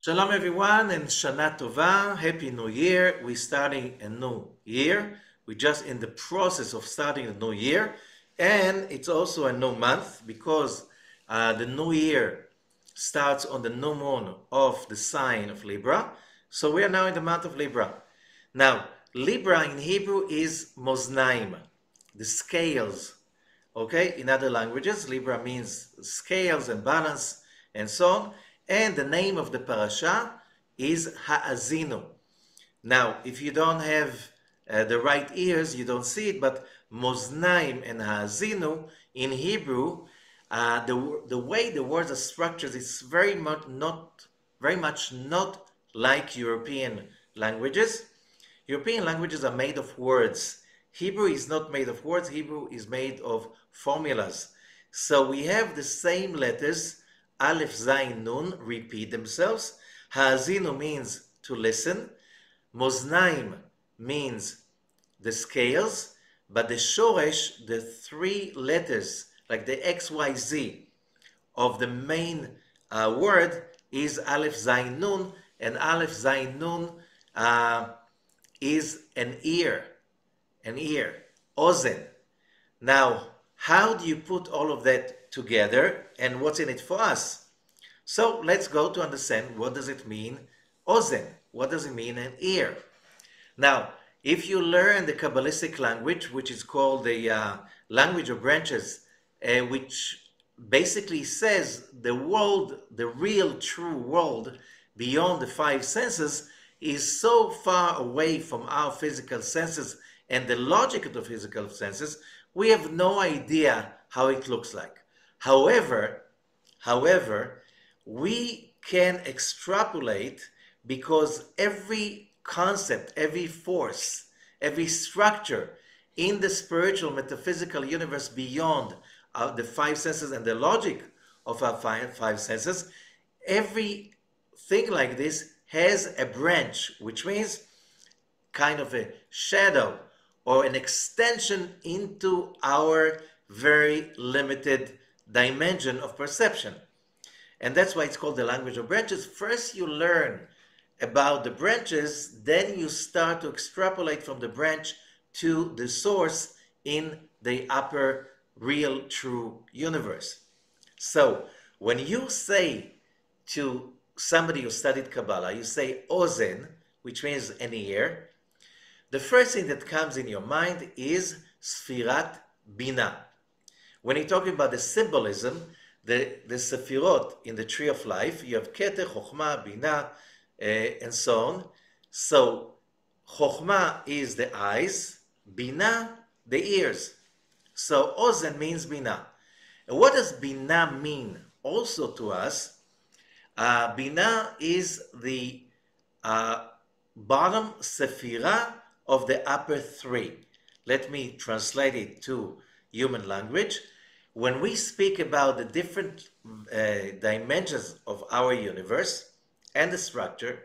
Shalom everyone and Shana Tova. Happy New Year. We're starting a new year. We're just in the process of starting a new year. And it's also a new month because the new year starts on the new moon of the sign of Libra. So we are now in the month of Libra. Now, Libra in Hebrew is Moznaim, the scales. Okay, in other languages, Libra means scales and balance and so on. And the name of the parasha is Ha'azinu. Now, if you don't have the right ears, you don't see it, but Moznaim and Ha'azinu in Hebrew, the way the words are structured is very much not like European languages. European languages are made of words. Hebrew is not made of words. Hebrew is made of formulas. So we have the same letters, Aleph, Zayin, Nun, repeat themselves. Ha'azinu means to listen. Moznaim means the scales. But the shoresh, the three letters, like the X, Y, Z of the main word is Aleph, Zayin, Nun. And Aleph, Zayin, Nun is an ear, ozen. Now, how do you put all of that together and what's in it for us? So let's go to understand what does it mean, ozen? What does it mean, an ear? Now, if you learn the Kabbalistic language, which is called the language of branches, which basically says the world, the real true world beyond the five senses, is so far away from our physical senses and the logic of the physical senses, we have no idea how it looks like. However, we can extrapolate because every concept, every force, every structure in the spiritual metaphysical universe beyond the five senses and the logic of our five senses, everything like this has a branch, which means kind of a shadow or an extension into our very limited dimension of perception. And that's why it's called the language of branches. First you learn about the branches, then you start to extrapolate from the branch to the source in the upper real true universe. So when you say to somebody who studied Kabbalah, you say ozen, which means an ear, the first thing that comes in your mind is Sfirat Bina. When you're talking about the symbolism, the Sefirot in the tree of life, you have Keter, Chokhmah, Bina, and so on. So Chokhmah is the eyes, Bina, the ears. So Ozen means Bina. And what does Bina mean also to us? Bina is the bottom Sephirah of the upper three. Let me translate it to human language. When we speak about the different dimensions of our universe and the structure,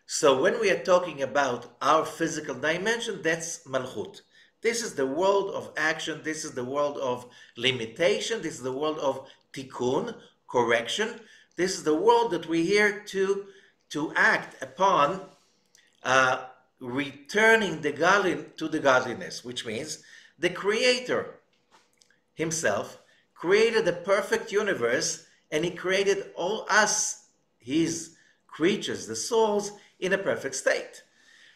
so when we are talking about our physical dimension, that's Malchut. This is the world of action, this is the world of limitation, this is the world of tikkun, correction. This is the world that we're here to act upon returning to the godliness, which means the Creator himself created the perfect universe and he created all us, his creatures, the souls, in a perfect state.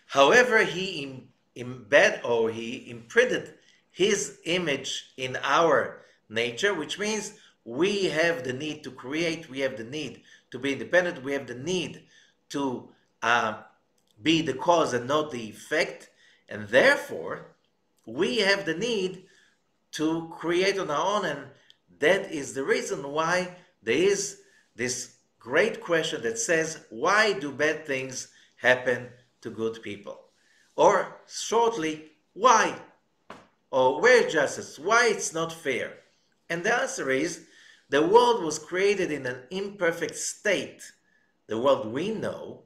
However, he imprinted his image in our nature, which means we have the need to create, we have the need to be independent, we have the need to be the cause and not the effect, and therefore we have the need to create on our own, and that is the reason why there is this great question that says, why do bad things happen to good people? Or shortly, why? Or where is justice? Why it's not fair? And the answer is, the world was created in an imperfect state, the world we know,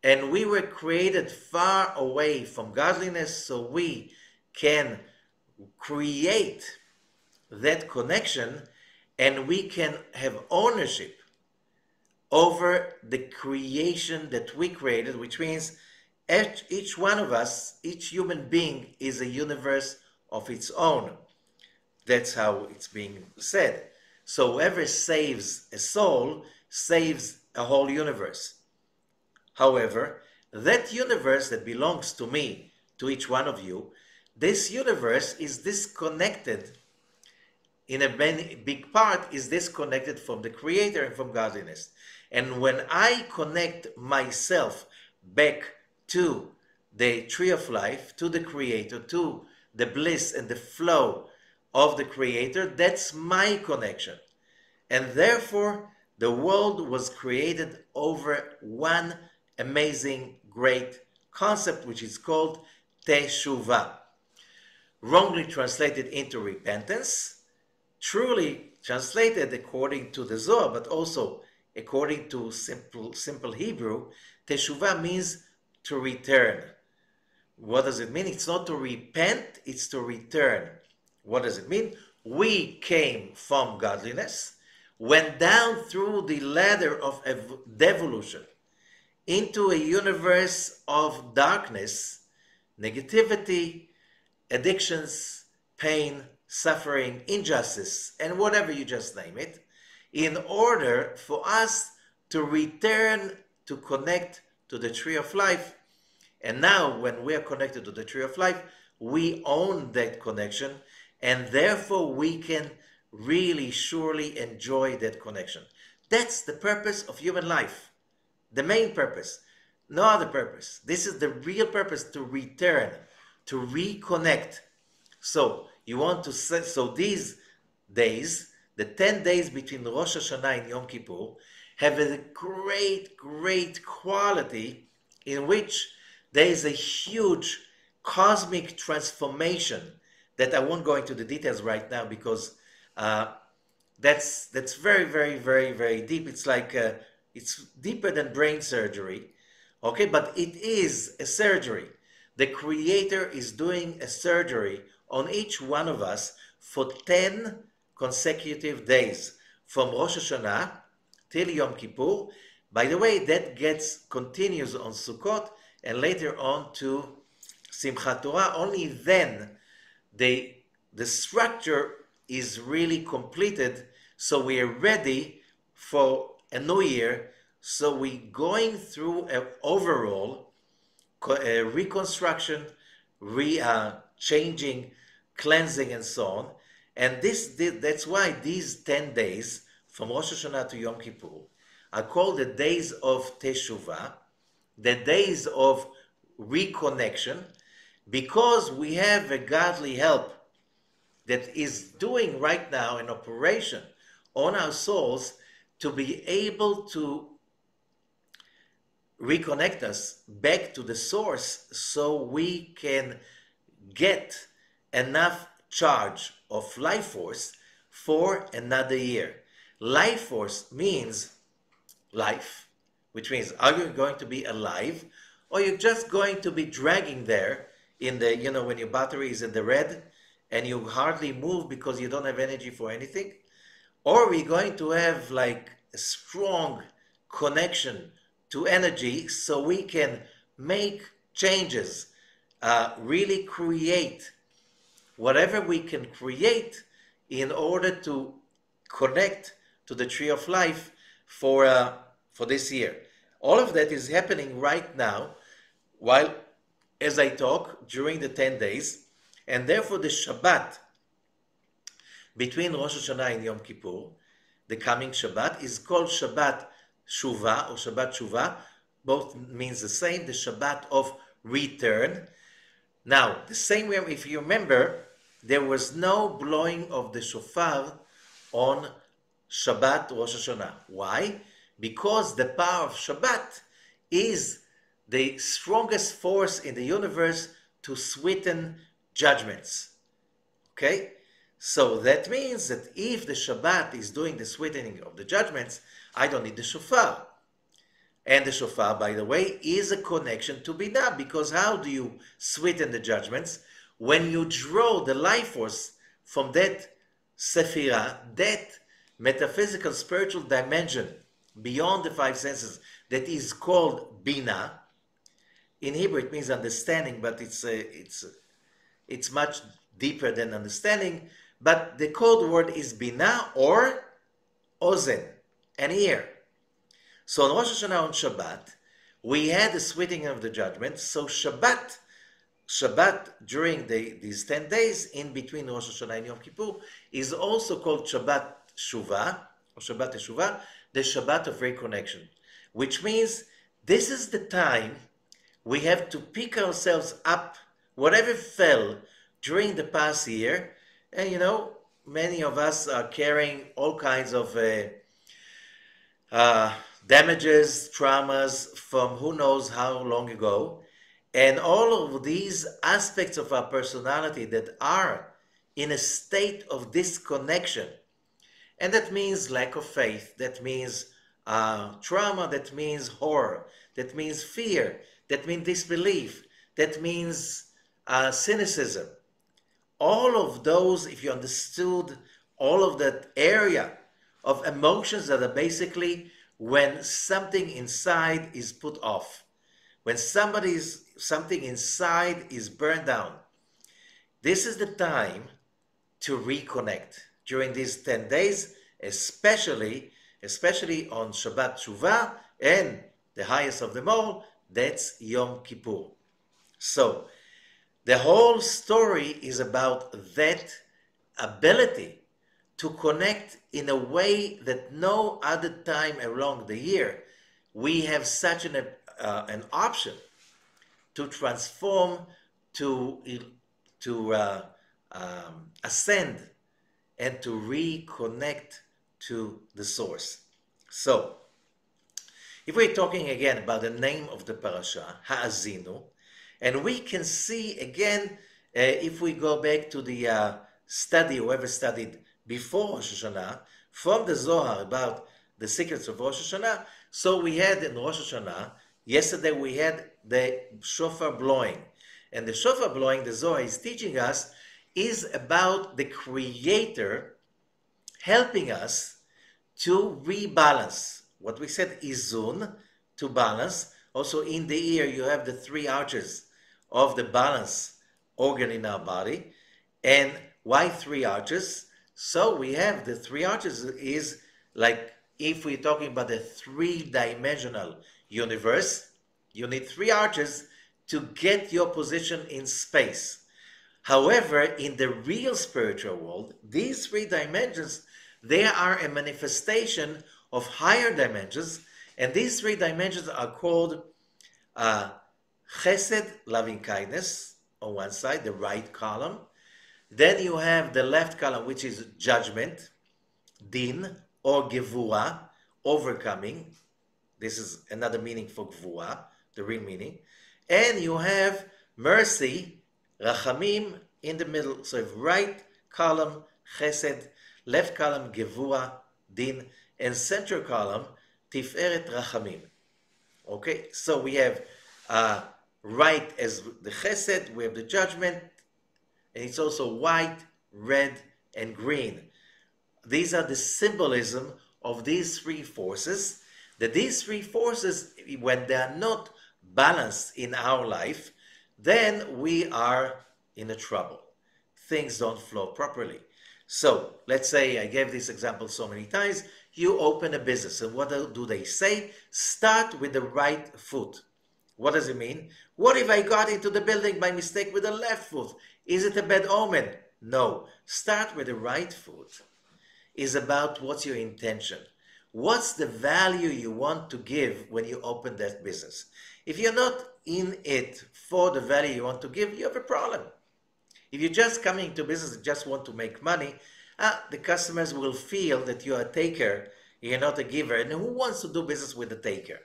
and we were created far away from godliness so we can create that connection and we can have ownership over the creation that we created, which means each one of us, each human being is a universe of its own. That's how it's being said. So whoever saves a soul saves a whole universe. However, that universe that belongs to me, to each one of you, this universe is disconnected, in a big part is disconnected from the Creator and from godliness. And when I connect myself back to the tree of life, to the Creator, to the bliss and the flow of the Creator, that's my connection. And therefore, the world was created over one amazing, great concept, which is called Teshuvah. Wrongly translated into repentance, truly translated according to the Zohar, but also according to simple Hebrew, Teshuvah means to return. What does it mean? It's not to repent, it's to return. What does it mean? We came from godliness, went down through the ladder of devolution into a universe of darkness, negativity, addictions, pain, suffering, injustice, and whatever you just name it, in order for us to return to connect to the tree of life. And now when we are connected to the tree of life, we own that connection, and therefore we can really surely enjoy that connection. That's the purpose of human life. The main purpose, no other purpose. This is the real purpose, to return, to reconnect. So you want to say, so these days, the 10 days between Rosh Hashanah and Yom Kippur, have a great, great quality in which there is a huge cosmic transformation that I won't go into the details right now, because that's very, very, very, very deep. It's like it's deeper than brain surgery, okay? But it is a surgery. The Creator is doing a surgery on each one of us for 10 consecutive days, from Rosh Hashanah till Yom Kippur. By the way, that continues on Sukkot, and later on to Simchat Torah. Only then the structure is really completed, so we are ready for a new year. So we're going through an overall reconstruction, changing, cleansing, and so on. And that's why these 10 days from Rosh Hashanah to Yom Kippur are called the days of Teshuvah, the days of reconnection, because we have a godly help that is doing right now an operation on our souls to be able to reconnect us back to the source, so we can get enough charge of life force for another year. Life force means life, which means, are you going to be alive, or you're just going to be dragging there in the, when your battery is in the red and you hardly move because you don't have energy for anything? Or are we going to have like a strong connection to energy, so we can make changes, really create whatever we can create in order to connect to the tree of life for this year? All of that is happening right now, while as I talk, during the 10 days, and therefore the Shabbat between Rosh Hashanah and Yom Kippur, the coming Shabbat, is called Shabbat Shuvah or Shabbat Shuvah. Both means the same, the Shabbat of return. Now, the same way, if you remember, there was no blowing of the shofar on Shabbat Rosh Hashanah. Why? Because the power of Shabbat is the strongest force in the universe to sweeten judgments. Okay? So that means that if the Shabbat is doing the sweetening of the judgments, I don't need the shofar. And the shofar, by the way, is a connection to Binah, because how do you sweeten the judgments? When you draw the life force from that sephirah, that metaphysical spiritual dimension beyond the five senses, that is called bina. In Hebrew, it means understanding, but it's much deeper than understanding. But the code word is bina or ozen, an ear. So on Rosh Hashanah on Shabbat, we had the sweetening of the judgment. So Shabbat during these 10 days in between Rosh Hashanah and Yom Kippur is also called Shabbat Shuvah, or Shabbat Teshuvah, the Shabbat of reconnection, which means this is the time we have to pick ourselves up, whatever fell during the past year. And many of us are carrying all kinds of damages, traumas from who knows how long ago. And all of these aspects of our personality that are in a state of disconnection. And that means lack of faith, that means trauma, that means horror, that means fear, that means disbelief, that means cynicism. All of those, if you understood all of that area of emotions that are basically when something inside is put off, when something inside is burned down, this is the time to reconnect during these 10 days, especially on Shabbat Shuvah, and the highest of them all, that's Yom Kippur. So the whole story is about that ability to connect in a way that no other time along the year we have such an option to transform, to ascend, and to reconnect to the source. So, if we're talking again about the name of the Parashah, Ha'azinu, and we can see again, if we go back to the study, whoever studied before Rosh Hashanah, from the Zohar about the secrets of Rosh Hashanah. So we had in Rosh Hashanah, yesterday we had the shofar blowing. And the shofar blowing, the Zohar is teaching us, is about the Creator helping us to rebalance. What we said, izun, to balance. Also in the ear, you have the three arches of the balance organ in our body. And why three arches? So we have the three arches is like, if we're talking about the three-dimensional universe, you need three arches to get your position in space. However, in the real spiritual world, these three dimensions, they are a manifestation of higher dimensions, and these three dimensions are called chesed, loving kindness, on one side, the right column. Then you have the left column, which is judgment, din, or gevura, overcoming. This is another meaning for gevura, the real meaning. And you have mercy, rachamim, in the middle. So right column, chesed, left column, gevura, din, and center column, tiferet, rachamim. Okay, so we have right as the chesed, we have the judgment, and it's also white, red, and green. These are the symbolism of these three forces, that these three forces, when they are not balanced in our life, then we are in a trouble. Things don't flow properly. So, let's say, I gave this example so many times, you open a business, and what do they say? Start with the right foot. What does it mean? What if I got into the building by mistake with the left foot? Is it a bad omen? No. Start with the right foot. Is about what's your intention. What's the value you want to give when you open that business? If you're not in it for the value you want to give, you have a problem. If you're just coming to business and just want to make money, the customers will feel that you're a taker, you're not a giver. And who wants to do business with a taker?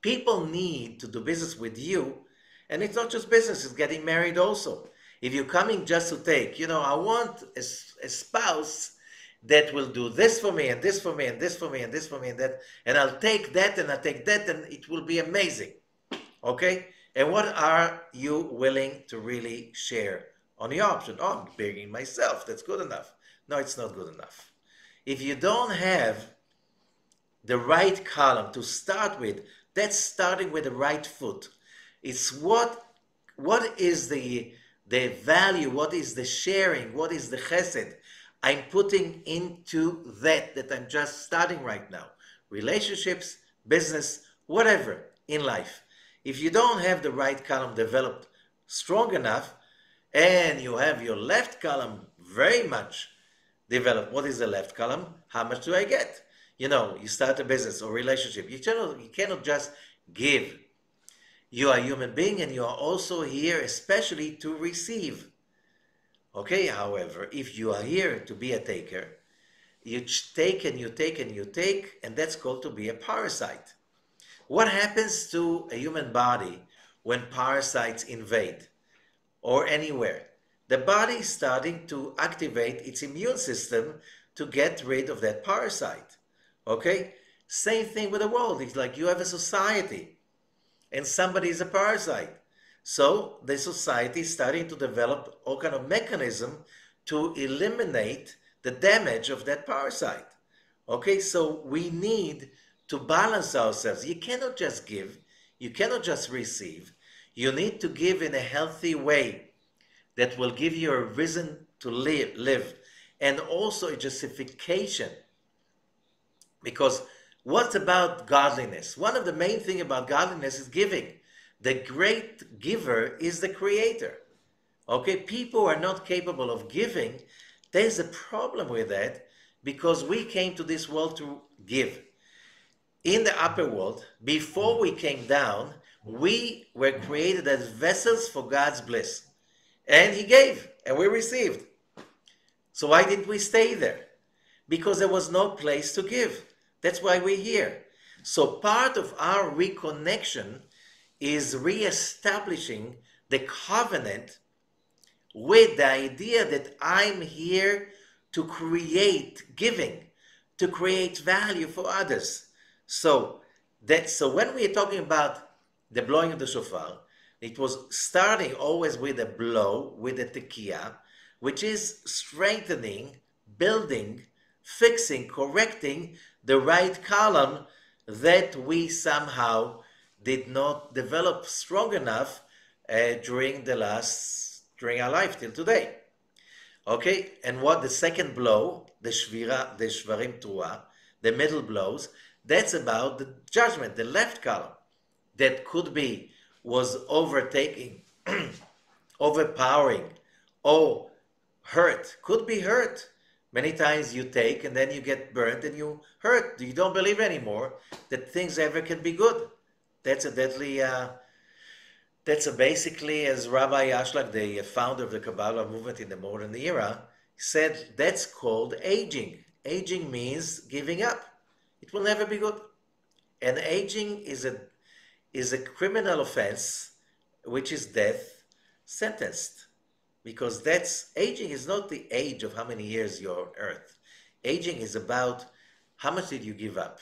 People need to do business with you, and it's not just business, it's getting married also. If you're coming just to take, I want a spouse that will do this for me, and this for me, and this for me, and this for me, and that, and I'll take that, and I'll take that, and it will be amazing. Okay? And what are you willing to really share on the option? Oh, I'm begging myself, that's good enough. No, it's not good enough. If you don't have the right column to start with. That's starting with the right foot. It's what is the value, what is the sharing, what is the chesed I'm putting into that I'm just starting right now. Relationships, business, whatever in life. If you don't have the right column developed strong enough, and you have your left column very much developed, what is the left column? How much do I get? You start a business or relationship. You cannot just give. You are a human being and you are also here especially to receive. Okay, however, if you are here to be a taker, you take and you take and you take, and that's called to be a parasite. What happens to a human body when parasites invade or anywhere? The body is starting to activate its immune system to get rid of that parasite. Okay? Same thing with the world. It's like you have a society and somebody is a parasite. So the society is starting to develop all kind of mechanism to eliminate the damage of that parasite. Okay, so we need to balance ourselves. You cannot just give, you cannot just receive. You need to give in a healthy way that will give you a reason to live, and also a justification. Because what about godliness? One of the main things about godliness is giving. The great giver is the creator. Okay, people are not capable of giving. There's a problem with that because we came to this world to give. In the upper world, before we came down, we were created as vessels for God's bliss. And He gave, and we received. So why didn't we stay there? Because there was no place to give. That's why we're here. So part of our reconnection is reestablishing the covenant with the idea that I'm here to create giving, to create value for others. So when we are talking about the blowing of the shofar, it was starting always with a blow, with a tekiah, which is strengthening, building, fixing, correcting the right column that we somehow did not develop strong enough during our life till today. Okay, and what the second blow, the shvarim truah, the middle blows, that's about the judgment, the left column, that was overtaking, overpowering, or hurt, could be hurt. Many times you take and then you get burnt and you hurt. You don't believe anymore that things ever can be good. That's a deadly, basically, as Rabbi Ashlag, the founder of the Kabbalah movement in the modern era, said, that's called aging. Aging means giving up. It will never be good. And aging is a criminal offense, which is death sentenced. Because aging is not the age of how many years you're on earth. Aging is about how much did you give up,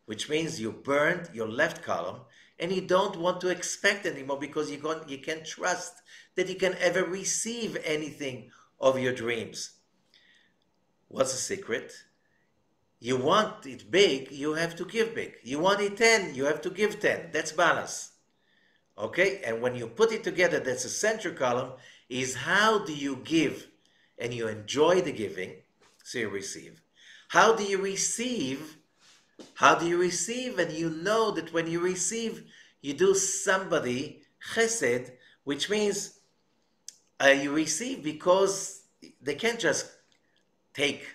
which means you burned your left column and you don't want to expect anymore because you can't trust that you can ever receive anything of your dreams. What's the secret? You want it big, you have to give big. You want it 10, you have to give 10. That's balance. Okay? And when you put it together, that's a central column, is how do you give and you enjoy the giving, so you receive. How do you receive? How do you receive? And you know that when you receive, you do somebody chesed, which means you receive because they can't just take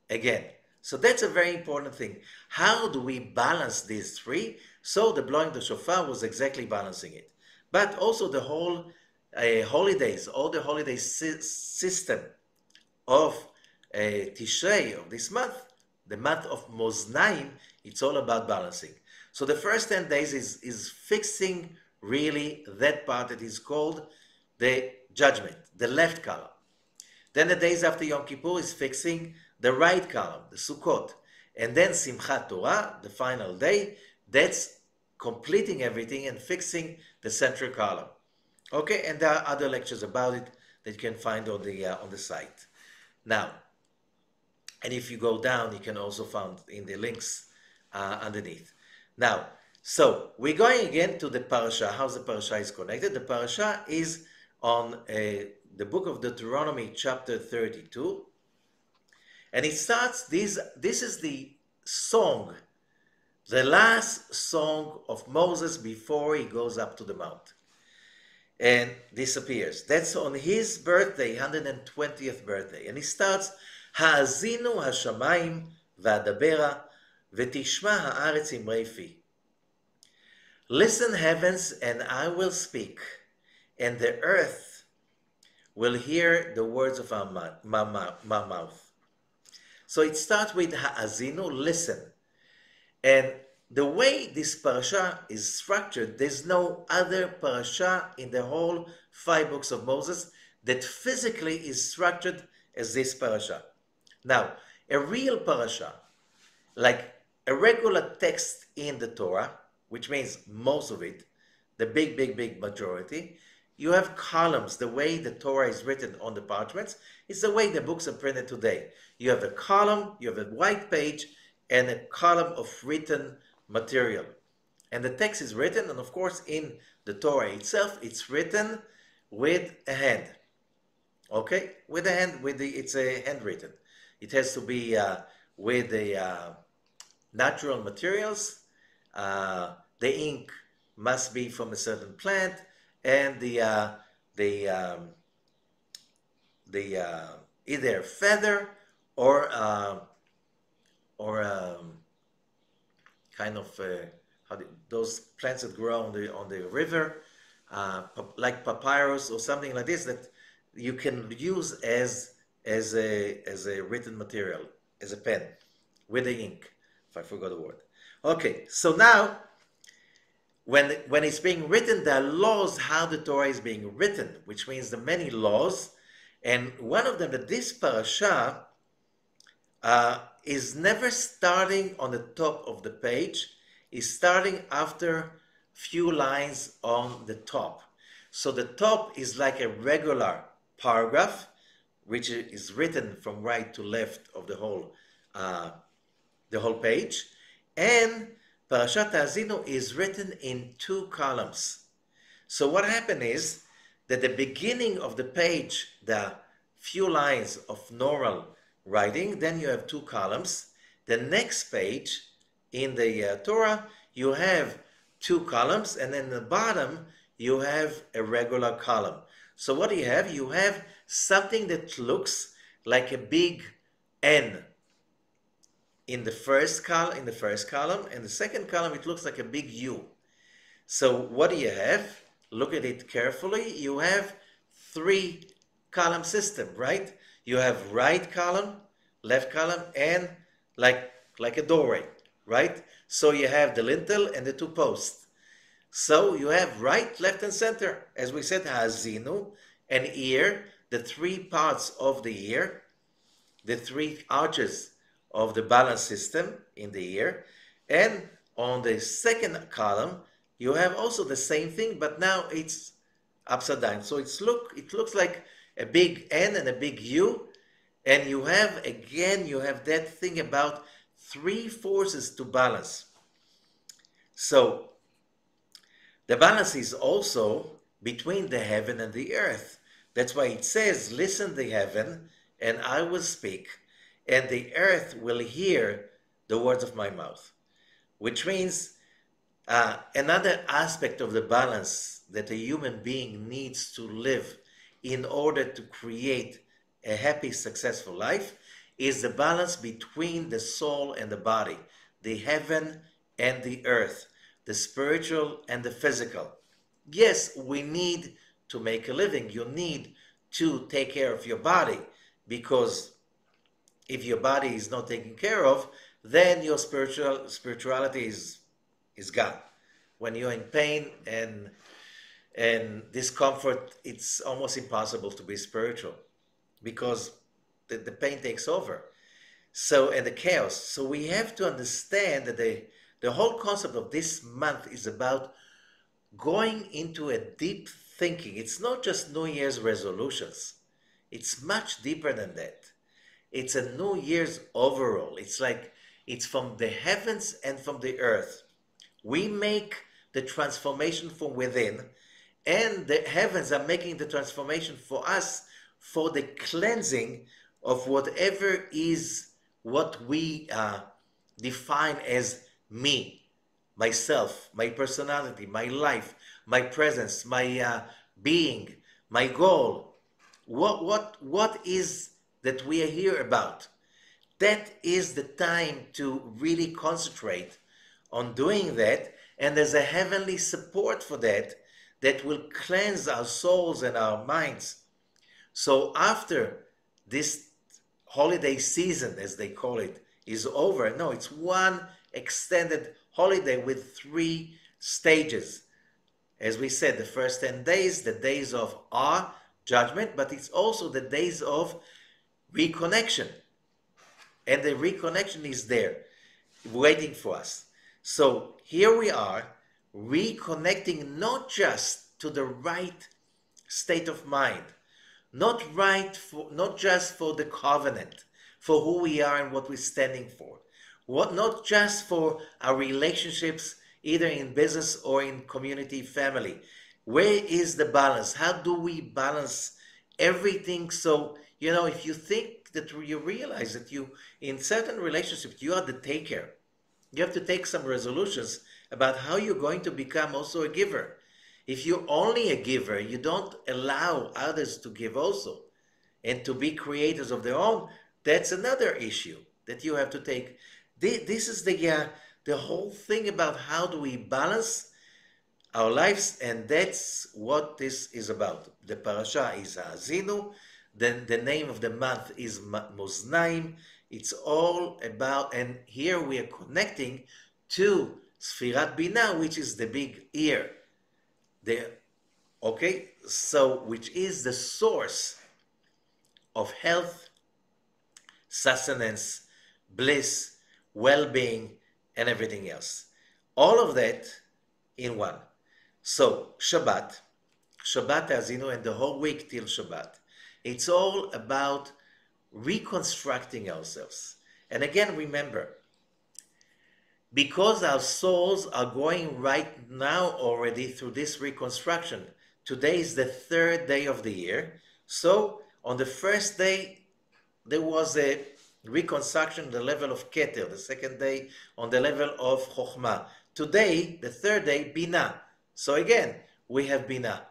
again. So that's a very important thing. How do we balance these three? So the blowing the shofar was exactly balancing it. But also the whole holidays, all the holiday system of Tishrei, of this month, the month of Moznaim, it's all about balancing. So the first 10 days is fixing really that part that is called the judgment, the left column. Then the days after Yom Kippur is fixing the right column, the Sukkot. And then Simchat Torah, the final day, that's completing everything and fixing the central column. Okay, and there are other lectures about it that you can find on the site. Now, and if you go down, you can also find in the links underneath. Now, so we're going again to the parasha. How the parasha is connected? The parasha is on the book of Deuteronomy, chapter 32, and it starts. This is the song, the last song of Moses before he goes up to the mount and disappears. That's on his birthday, 120th birthday, and he starts. Ha'azinu hashamayim va'adabera v'tishma ha'aretz imrei fi. Listen, heavens, and I will speak, and the earth will hear the words of my mouth. So it starts with Ha'azinu, listen. And the way this parasha is structured, there's no other parasha in the whole 5 books of Moses that physically is structured as this parasha. Now, a real parasha, like a regular text in the Torah, which means most of it, the big majority, you have columns. The way the Torah is written on the parchments is the way the books are printed today. You have a column, you have a white page, and a column of written material. And the text is written, and of course in the Torah itself, it's written with a hand. Okay? With a hand, it's a handwritten. It has to be with the natural materials. The ink must be from a certain plant, and the either feather or kind of those plants that grow on the river, like papyrus or something like this, that you can use as a written material, as a pen with the ink. If I forgot the word. Okay, so now when it's being written, there are laws how the Torah is being written, which means the many laws, and one of them, that this parasha is never starting on the top of the page, is starting after few lines on the top. So the top is like a regular paragraph, which is written from right to left of the whole page, and Parashat Ha'azinu is written in 2 columns. So what happened is that the beginning of the page, the few lines of normal writing, then you have 2 columns. The next page in the Torah, you have 2 columns, and then the bottom, you have a regular column. So what do you have? You have something that looks like a big N in the first column, and the second column, it looks like a big U. So what do you have? Look at it carefully. You have 3 column system, right? You have right column, left column, and like a doorway, right? So you have the lintel and the 2 posts. So you have right, left, and center. As we said, Ha'azinu, an ear, the 3 parts of the ear, the 3 arches of the balance system in the ear. And on the second column, you have also the same thing, but now it's upside down. So it looks like a big N and a big U. And you have, again, you have that thing about 3 forces to balance. So the balance is also between the heaven and the earth. That's why it says, listen the heaven, and I will speak, and the earth will hear the words of my mouth. Which means another aspect of the balance that a human being needs to live in order to create a happy, successful life is the balance between the soul and the body, the heaven and the earth, the spiritual and the physical. Yes, we need to make a living. You need to take care of your body, because if your body is not taken care of, then your spirituality is gone. When you're in pain and discomfort, it's almost impossible to be spiritual, because the pain takes over. So, and the chaos. So we have to understand that the whole concept of this month is about going into a deep thinking. It's not just New Year's resolutions. It's much deeper than that. It's a New Year's overall. It's like It's from the heavens and from the earth. We make the transformation from within, and the heavens are making the transformation for us for the cleansing of whatever is what we define as me, myself, my personality, my life, my presence, my being, my goal. What is that we are here about? That is the time to really concentrate on doing that, and there's a heavenly support for that that will cleanse our souls and our minds. So after this holiday season, as they call it, is over, no, it's one extended holiday with 3 stages. As we said, the first 10 days, the days of awe, judgment, but it's also the days of reconnection. And the reconnection is there, waiting for us. So here we are, reconnecting not just to the right state of mind, not just for the covenant, for who we are and what we're standing for, not just for our relationships, either in business or in community, family. Where is the balance? How do we balance everything? So, if you think that you realize that you, in certain relationships, you are the taker. You have to take some resolutions about how you're going to become also a giver. If you're only a giver, you don't allow others to give also and to be creators of their own. That's another issue that you have to take. This is the whole thing about how do we balance our lives, and that's what this is about. The Parashah is Ha'azinu. Then the name of the month is Moznaim. It's all about, and here we are connecting to Sfirat Binah, which is the big ear. Which is the source of health, sustenance, bliss, well-being, and everything else. All of that in one. So Shabbat Ha'azinu, and the whole week till Shabbat, it's all about reconstructing ourselves. And again, remember, because our souls are going right now already through this reconstruction. Today is the 3rd day of the year. So on the first day, there was a reconstruction on the level of Keter. The second day on the level of Chokhmah. Today, the 3rd day, Binah. So again, we have Binah.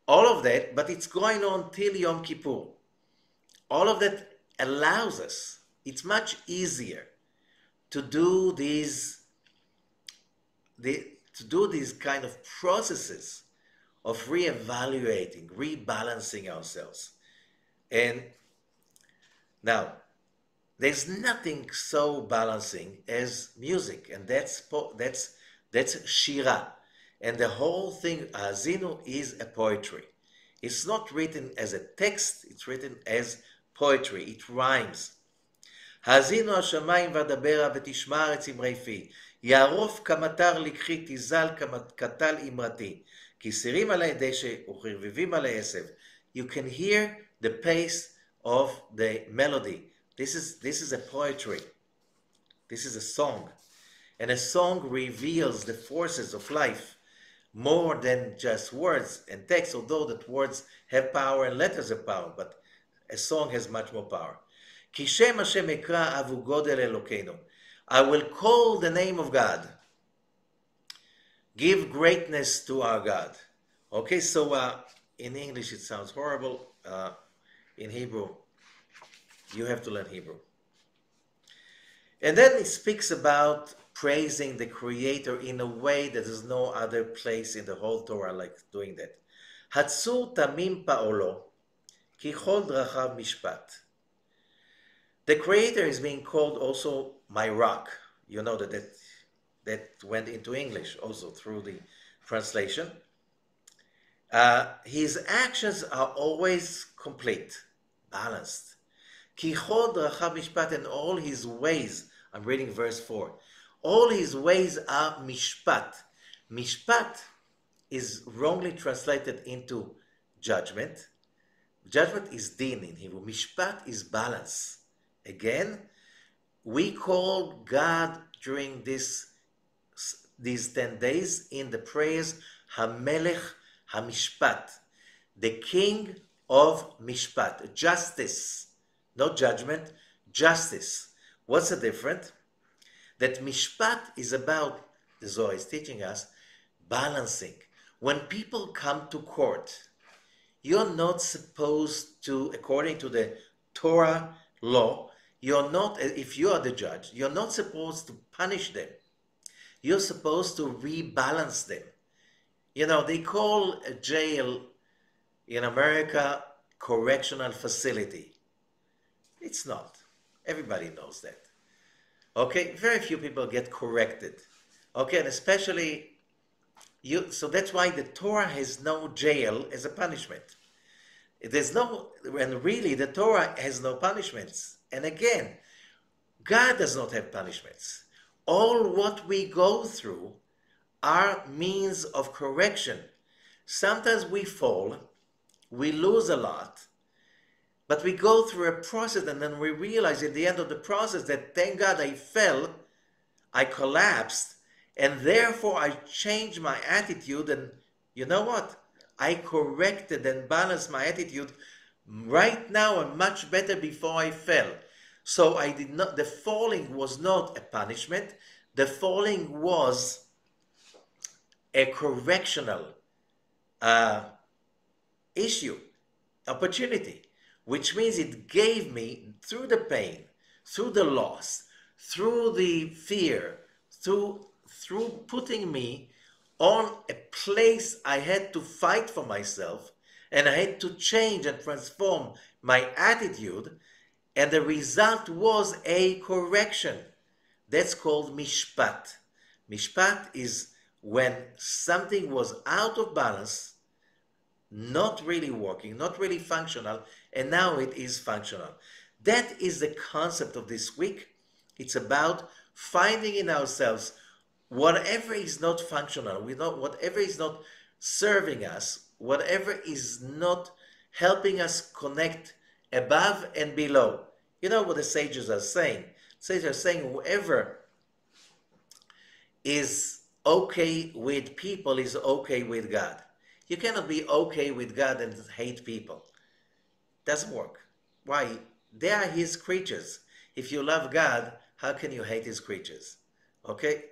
All of that, but it's going on till Yom Kippur. All of that allows us, it's much easier to do these kind of processes of reevaluating, rebalancing ourselves. And now, there's nothing so balancing as music, and that's Shira. And the whole thing, Ha'azinu, is a poetry. It's not written as a text, it's written as poetry. It rhymes. האזינו השמיים ואדברה ותשמע הארץ אמרי פי. יערוף כמטר לקחי תזל כטל אמרתי. כי סירים עלי דשא וחרבבים עלי עשב. You can hear the pace of the melody. This is a poetry. This is a song. And a song reveals the forces of life more than just words and text, although that words have power and letters have power, but a song has much more power. כי שם השם אקרא אבו גודל אלוקינו. I will call the name of God. Give greatness to our God. Okay, so in English it sounds horrible. In Hebrew, you have to learn Hebrew. And then it speaks about praising the Creator in a way that there's no other place in the whole Torah like doing that. הצור תמים פעולו, כי כל דרכיו משפט. The Creator is being called also my rock. You know that went into English also through the translation. His actions are always complete, balanced. Ki chol drachav mishpat, and all his ways, I'm reading verse 4, all his ways are mishpat. Mishpat is wrongly translated into judgment. Judgment is din in Hebrew. Mishpat is balance. Again, we call God during these 10 days in the prayers Hamelech HaMishpat, the King of Mishpat, justice, not judgment, justice. What's the difference? That Mishpat is about, the Zohar is teaching us, balancing. When people come to court, you're not supposed to, according to the Torah law, you're not, if you are the judge, you're not supposed to punish them. You're supposed to rebalance them. You know, they call a jail in America correctional facility. It's not. Everybody knows that. Okay, very few people get corrected. Okay, and especially so that's why the Torah has no jail as a punishment. There's no, and really the Torah has no punishments. And again, God does not have punishments. All what we go through are means of correction. Sometimes we fall, we lose a lot, but we go through a process and then we realize at the end of the process that thank God I fell, I collapsed, and therefore I changed my attitude, and you know what? I corrected and balanced my attitude. Right now I'm much better before I fell. So I did not, the falling was not a punishment. The falling was a correctional issue, opportunity, which means it gave me, through the pain, through the loss, through the fear, through putting me on a place I had to fight for myself, and I had to change and transform my attitude, and the result was a correction. That's called mishpat. Mishpat is when something was out of balance, not really working, not really functional, and now it is functional. That is the concept of this week. It's about finding in ourselves whatever is not functional, whatever is not serving us, whatever is not helping us connect above and below. You know what the sages are saying? Sages are saying whoever is okay with people is okay with God. You cannot be okay with God and hate people. Doesn't work. Why? They are his creatures. If you love God, how can you hate his creatures? Okay?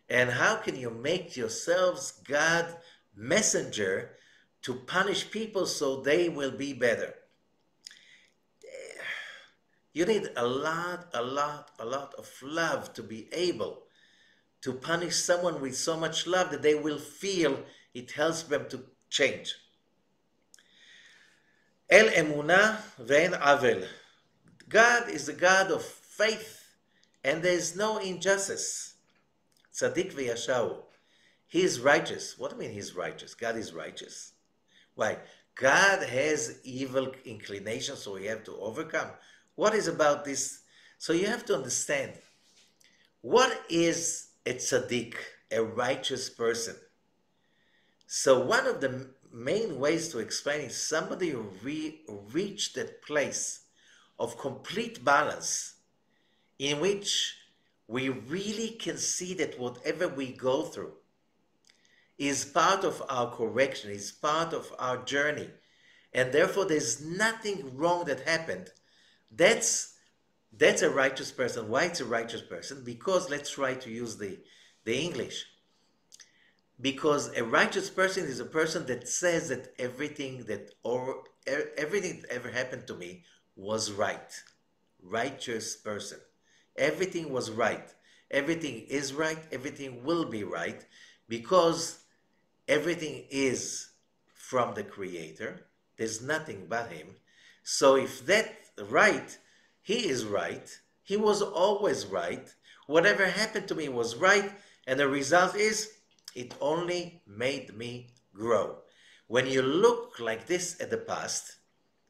And how can you make yourselves God messenger to punish people so they will be better? You need a lot of love to be able to punish someone with so much love that they will feel it helps them to change. El emunah ve'en avel. God is the God of faith, and there is no injustice. Tzaddik v'yashau. He is righteous. What do you mean he's righteous? God is righteous. Why? God has evil inclinations, so we have to overcome. What is about this? So you have to understand, what is a tzaddik, a righteous person? So one of the main ways to explain is somebody who reached that place of complete balance in which we really can see that whatever we go through is part of our correction, is part of our journey, and therefore there's nothing wrong that happened. That's a righteous person. Why it's a righteous person? Because let's try to use the English. Because a righteous person is a person that says that everything that ever happened to me was right. Righteous person. Everything was right. Everything is right. Everything will be right, because everything is from the Creator. There's nothing but Him. So if that's right, He is right. He was always right. Whatever happened to me was right, and the result is it only made me grow. When you look like this at the past,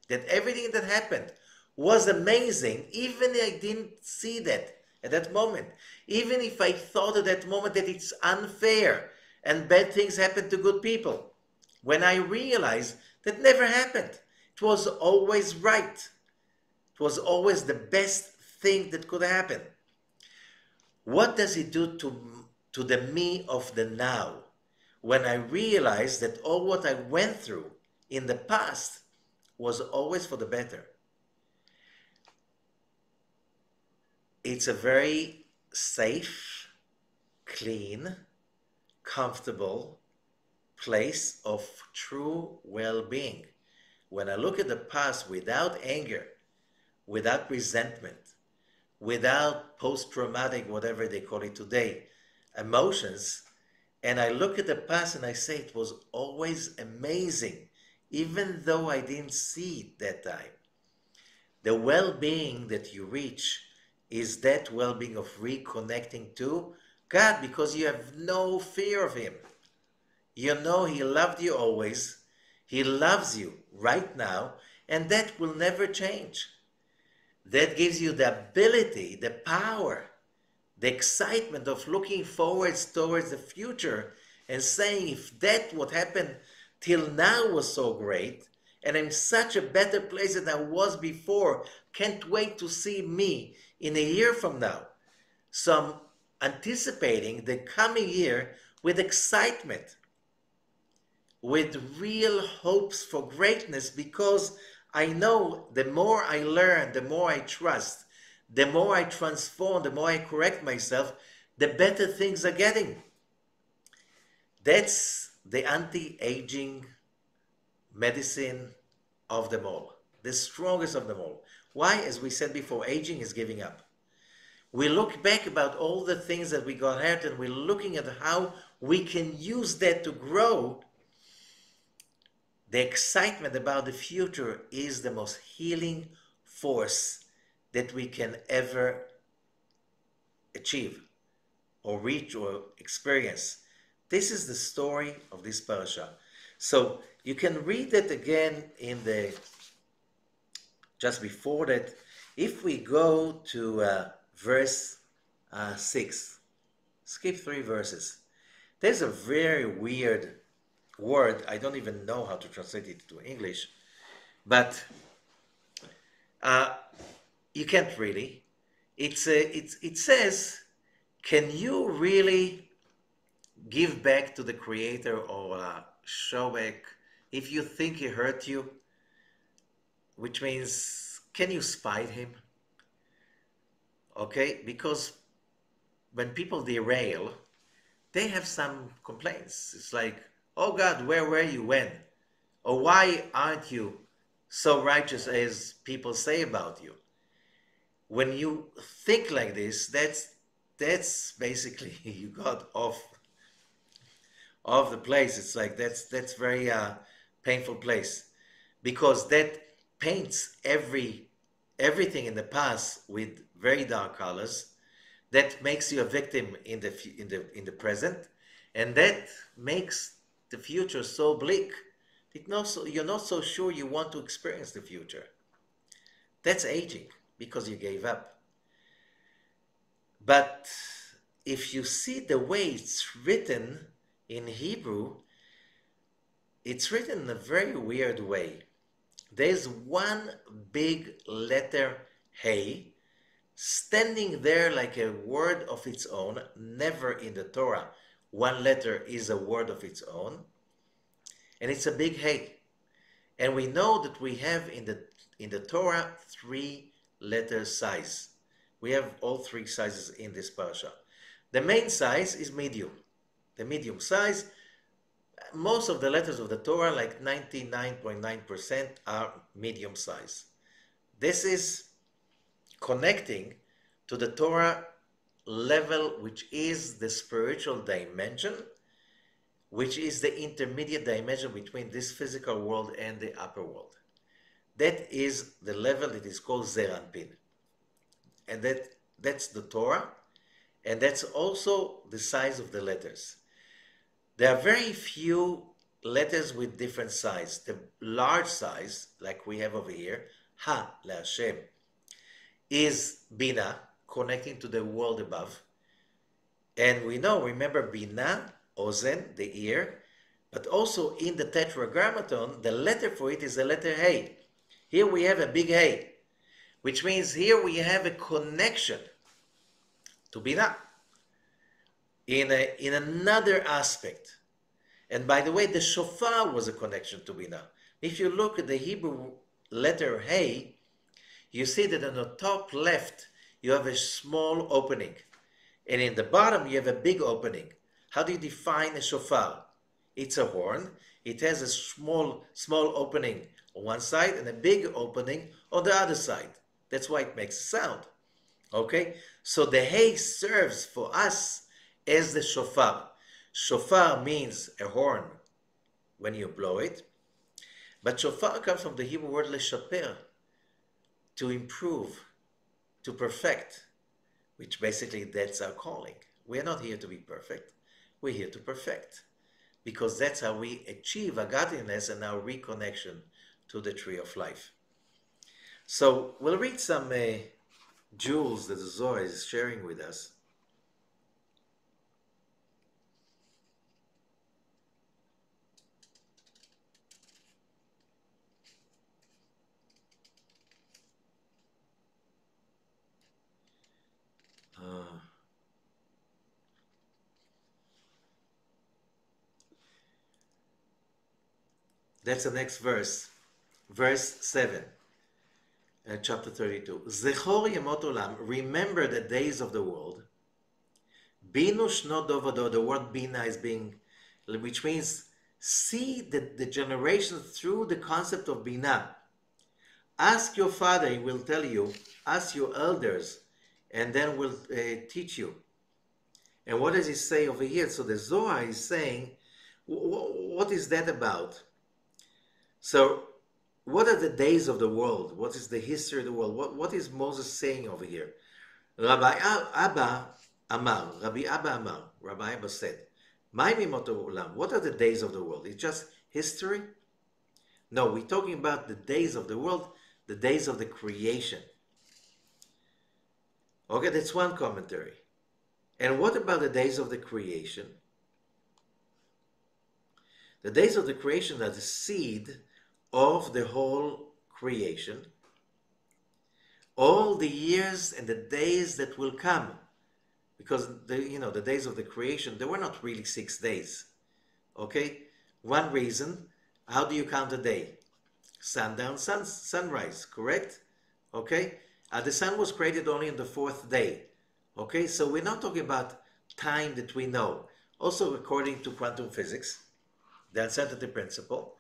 that everything that happened was amazing, even if I didn't see that at that moment, even if I thought at that moment that it's unfair and bad things happen to good people, when I realized that never happened, it was always right. It was always the best thing that could happen. What does it do to the me of the now when I realize that all what I went through in the past was always for the better? It's a very safe, clean, comfortable place of true well-being. When I look at the past without anger, without resentment, without post-traumatic, whatever they call it today, emotions, and I look at the past and I say it was always amazing, even though I didn't see it that time. The well-being that you reach is that well-being of reconnecting to God, because you have no fear of Him. You know He loved you always. He loves you right now, and that will never change. That gives you the ability, the power, the excitement of looking forwards towards the future and saying, if that what happened till now was so great, and I'm such a better place than I was before, can't wait to see me in a year from now. So I'm anticipating the coming year with excitement, with real hopes for greatness, because I know the more I learn, the more I trust, the more I transform, the more I correct myself, the better things are getting. That's the anti-aging medicine of them all, the strongest of them all. Why? As we said before, aging is giving up. We look back about all the things that we got hurt, and we're looking at how we can use that to grow. The excitement about the future is the most healing force that we can ever achieve or reach or experience. This is the story of this parasha. So you can read it again in the, just before that. If we go to verse 6, skip 3 verses. There's a very weird word. I don't even know how to translate it to English, but you can't really. It says, can you really give back to the Creator, or show back if you think He hurt you? Which means, can you spite Him? Okay, because when people derail, they have some complaints. It's like, oh God, where were you when? Or why aren't you so righteous as people say about you? When you think like this, that's basically you got off the place. It's like that's very painful place, because that paints everything in the past with very dark colors. That makes you a victim in the present, and that makes the future so bleak that you're not so sure you want to experience the future. That's aging, because you gave up. But if you see the way it's written in Hebrew, it's written in a very weird way. There's one big letter Hey standing there like a word of its own. Never in the Torah one letter is a word of its own, and it's a big Hey. And we know that we have in the Torah 3 letter size. We have all 3 sizes in this parasha. The main size is medium. The medium size, most of the letters of the Torah, like 99.9%, are medium size. This is connecting to the Torah level, which is the spiritual dimension, which is the intermediate dimension between this physical world and the upper world. That is the level that is called Zeranpin. And that's the Torah, and that's also the size of the letters. There are very few letters with different size. The large size, like we have over here, Ha LaHashem, is Bina, connecting to the world above. And we know, remember, Bina, Ozen, the ear, but also in the Tetragrammaton, the letter for it is the letter Hey. Here we have a big Hey, which means here we have a connection to Bina. in another aspect. And by the way, the shofar was a connection to Binah. If you look at the Hebrew letter Hey, you see that on the top left, you have a small opening. And in the bottom, you have a big opening. How do you define a shofar? It's a horn. It has a small opening on one side and a big opening on the other side. That's why it makes a sound. Okay? So the Hey serves for us as the shofar. Shofar means a horn when you blow it. But shofar comes from the Hebrew word leshaper, to improve, to perfect, which basically that's our calling. We are not here to be perfect. We're here to perfect, because that's how we achieve our godliness and our reconnection to the tree of life. So we'll read some jewels that the Zohar is sharing with us. That's the next verse, verse 7, chapter 32. Zechor yemot olam, remember the days of the world. Binu shnot dovado, the word bina is being, which means see the generations through the concept of bina. Ask your father, he will tell you. Ask your elders, and then will teach you. And what does he say over here? So the Zohar is saying, what is that about? So, what are the days of the world? What is the history of the world? What is Moses saying over here? Rabbi Abba said, what are the days of the world? It's just history? No, we're talking about the days of the world, the days of the creation. Okay, that's one commentary. And what about the days of the creation? The days of the creation are the seed of the whole creation. All the years and the days that will come, because the days of the creation, they were not really 6 days. Okay, one reason, how do you count a day? Sundown, sunrise, correct? Okay, the sun was created only on the 4th day. Okay, so we're not talking about time that we know. Also, according to quantum physics, the uncertainty principle,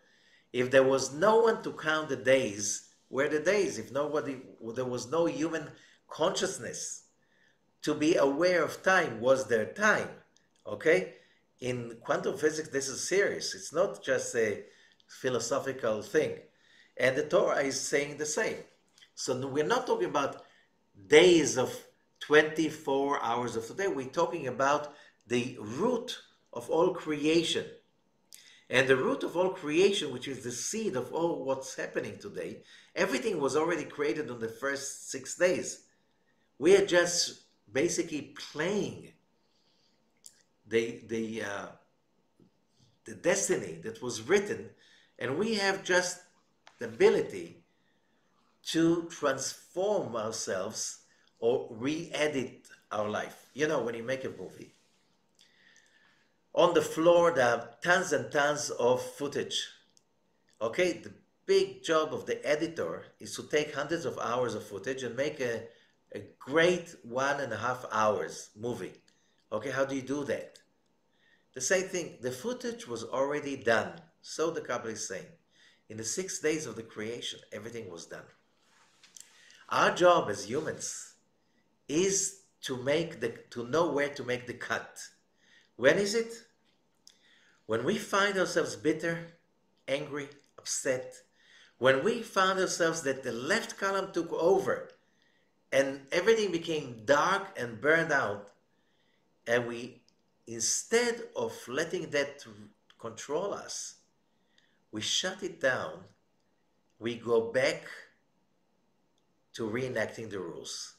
if there was no one to count the days, where the days? If there was no human consciousness to be aware of time, was there time? Okay? In quantum physics, this is serious. It's not just a philosophical thing. And the Torah is saying the same. So we're not talking about days of 24 hours of the day. We're talking about the root of all creation. And the root of all creation, which is the seed of all what's happening today, everything was already created on the first 6 days. We are just basically playing the destiny that was written, and we have just the ability to transform ourselves or re-edit our life. You know, when you make a movie, on the floor there are tons and tons of footage. Okay, the big job of the editor is to take hundreds of hours of footage and make a great 1.5 hours movie. Okay, how do you do that? The same thing, the footage was already done. So the Kabbalah is saying, in the 6 days of the creation, everything was done. Our job as humans is to know where to make the cut. When is it? When we find ourselves bitter, angry, upset, when we found ourselves that the left column took over and everything became dark and burned out, and we, instead of letting that control us, we shut it down, we go back to reenacting the rules.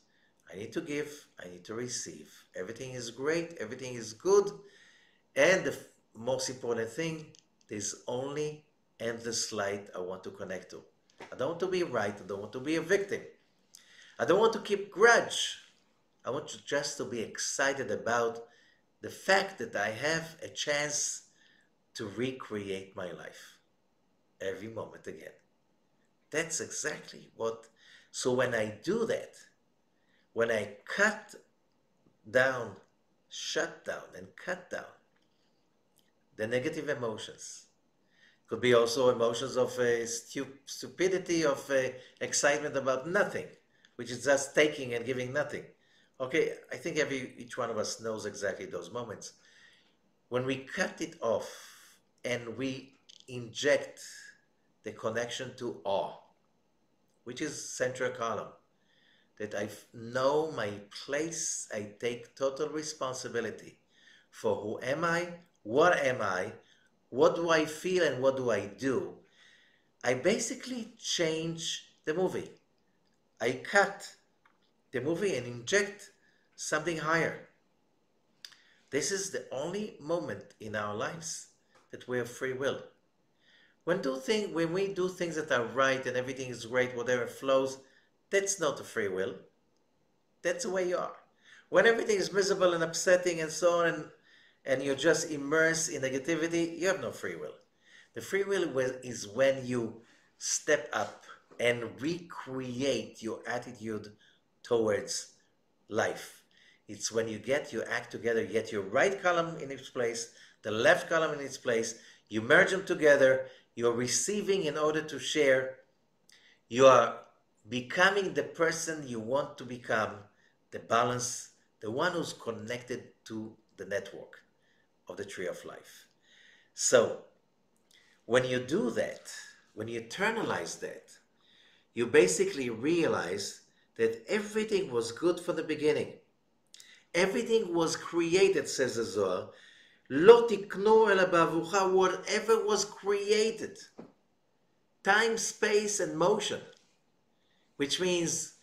I need to give, I need to receive. Everything is great, everything is good, and the most important thing, there's only endless light I want to connect to. I don't want to be right, I don't want to be a victim. I don't want to keep grudge. I want you just to be excited about the fact that I have a chance to recreate my life every moment again. That's exactly what. So when I do that, when I down, shut down, and cut down the negative emotions, could be also emotions of stupidity, of excitement about nothing, which is just taking and giving nothing. Okay, I think each one of us knows exactly those moments. When we cut it off and we inject the connection to awe, which is central column, that I know my place, I take total responsibility for who am I, what do I feel, and what do I do. I basically change the movie. I cut the movie and inject something higher. This is the only moment in our lives that we have free will. When we do things that are right and everything is great, whatever flows, that's not a free will. That's the way you are. When everything is miserable and upsetting and so on, and you're just immersed in negativity, you have no free will. The free will is when you step up and recreate your attitude towards life. It's when you get your act together, you get your right column in its place, the left column in its place, you merge them together, you're receiving in order to share, you are becoming the person you want to become, the balance, the one who's connected to the network of the tree of life. So, when you do that, when you internalize that, you basically realize that everything was good from the beginning. Everything was created, says the Zohar. Lo tiknu ela bavucha, whatever was created. Time, space, and motion, which means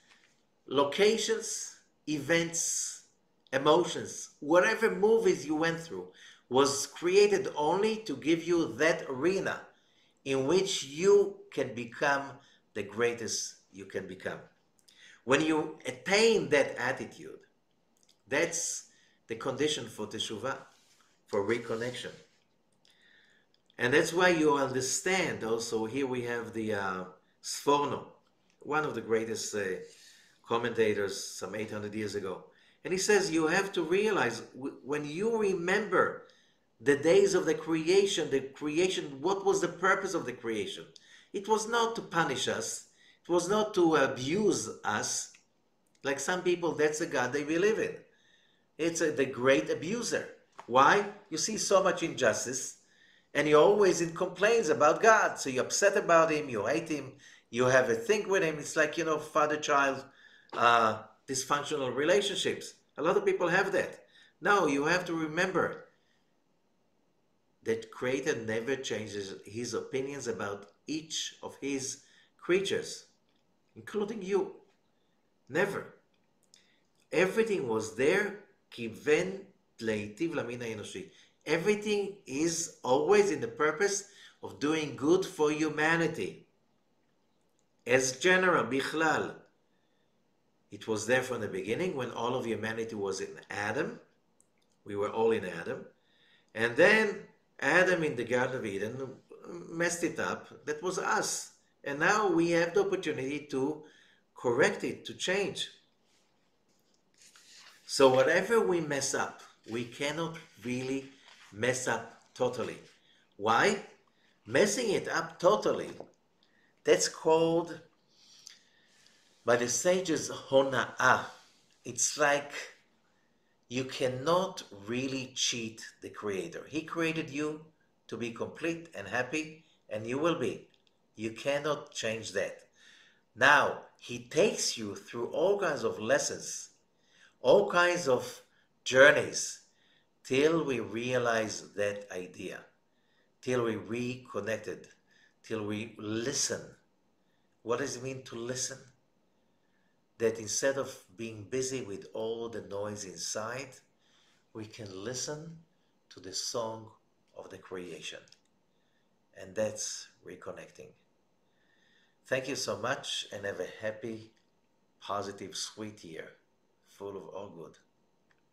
locations, events, emotions, whatever movies you went through, was created only to give you that arena in which you can become the greatest you can become. When you attain that attitude, that's the condition for teshuvah, for reconnection. And that's why you understand also, here we have the Sforno, one of the greatest commentators some 800 years ago. And he says you have to realize when you remember the days of the creation, what was the purpose of the creation? It was not to punish us. It was not to abuse us. Like some people, that's the God they believe in. It's the great abuser. Why? You see so much injustice, and you're always in complaints about God. So you're upset about him, you hate him, you have a thing with him. It's like, father-child dysfunctional relationships. A lot of people have that. No, you have to remember that Creator never changes his opinions about each of his creatures, including you. Never. Everything was there, kiven leitiv lamina enoshi. Everything is always in the purpose of doing good for humanity. As general, bichlal. It was there from the beginning when all of humanity was in Adam. We were all in Adam. And then Adam in the Garden of Eden messed it up. That was us. And now we have the opportunity to correct it, to change. So whatever we mess up, we cannot really mess up totally. Why? Messing it up totally, that's called by the sages hona'ah. It's like you cannot really cheat the Creator. He created you to be complete and happy, and you will be. You cannot change that. Now, He takes you through all kinds of lessons, all kinds of journeys, till we realize that idea, till we reconnected, till we listen. What does it mean to listen? That instead of being busy with all the noise inside, we can listen to the song of the creation. And that's reconnecting. Thank you so much, and have a happy, positive, sweet year, full of all good.